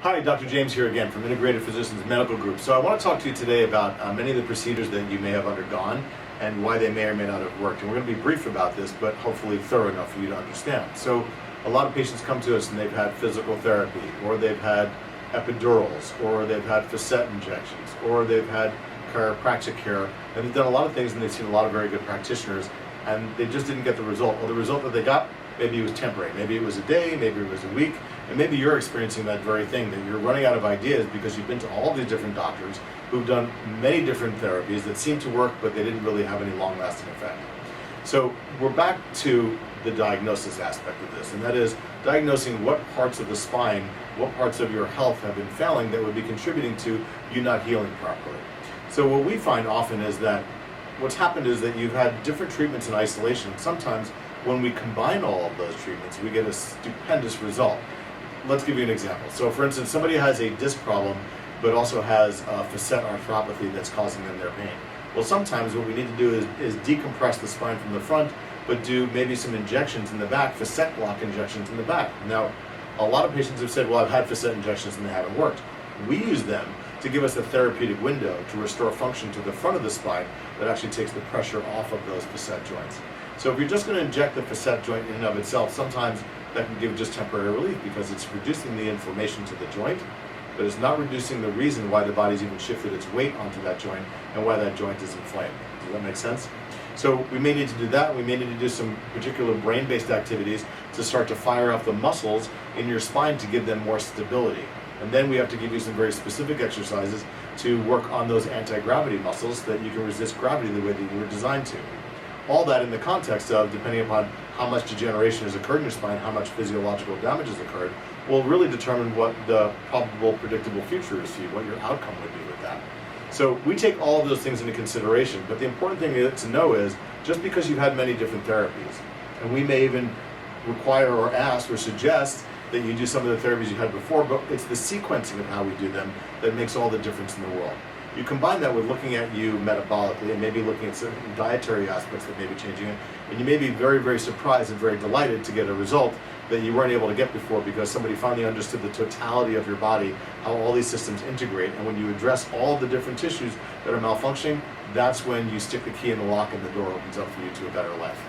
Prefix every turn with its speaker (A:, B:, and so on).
A: Hi, Dr. James here again from Integrated Physicians Medical Group. So I want to talk to you today about many of the procedures that you may have undergone and why they may or may not have worked. And we're going to be brief about this, but hopefully thorough enough for you to understand. So a lot of patients come to us and they've had physical therapy, or they've had epidurals, or they've had facet injections, or they've had chiropractic care, and they've done a lot of things and they've seen a lot of very good practitioners, and they just didn't get the result. Or the result that they got, maybe it was temporary, maybe it was a day, maybe it was a week, and maybe you're experiencing that very thing, that you're running out of ideas because you've been to all these different doctors who've done many different therapies that seem to work, but they didn't really have any long-lasting effect. So we're back to the diagnosis aspect of this, and that is diagnosing what parts of the spine, what parts of your health have been failing that would be contributing to you not healing properly. So what we find often is that what's happened is that you've had different treatments in isolation. Sometimes when we combine all of those treatments, we get a stupendous result. Let's give you an example. So for instance, somebody has a disc problem, but also has facet arthropathy that's causing them their pain. Well, sometimes what we need to do is decompress the spine from the front, but do maybe some injections in the back, facet block injections in the back. Now, a lot of patients have said, well, I've had facet injections and they haven't worked. We use them to give us a therapeutic window to restore function to the front of the spine that actually takes the pressure off of those facet joints. So if you're just going to inject the facet joint in and of itself, sometimes that can give just temporary relief because it's reducing the inflammation to the joint, but it's not reducing the reason why the body's even shifted its weight onto that joint and why that joint is inflamed. Does that make sense? So we may need to do that. We may need to do some particular brain-based activities to start to fire up the muscles in your spine to give them more stability. And then we have to give you some very specific exercises to work on those anti-gravity muscles so that you can resist gravity the way that you were designed to. All that in the context of, depending upon how much degeneration has occurred in your spine, how much physiological damage has occurred, will really determine what the probable predictable future is for you, what your outcome would be with that. So we take all of those things into consideration, but the important thing to know is, just because you've had many different therapies, and we may even require or ask or suggest that you do some of the therapies you had before, but it's the sequencing of how we do them that makes all the difference in the world. You combine that with looking at you metabolically and maybe looking at certain dietary aspects that may be changing it, and you may be very, very surprised and very delighted to get a result that you weren't able to get before because somebody finally understood the totality of your body, how all these systems integrate, and when you address all the different tissues that are malfunctioning, that's when you stick the key in the lock and the door opens up for you to a better life.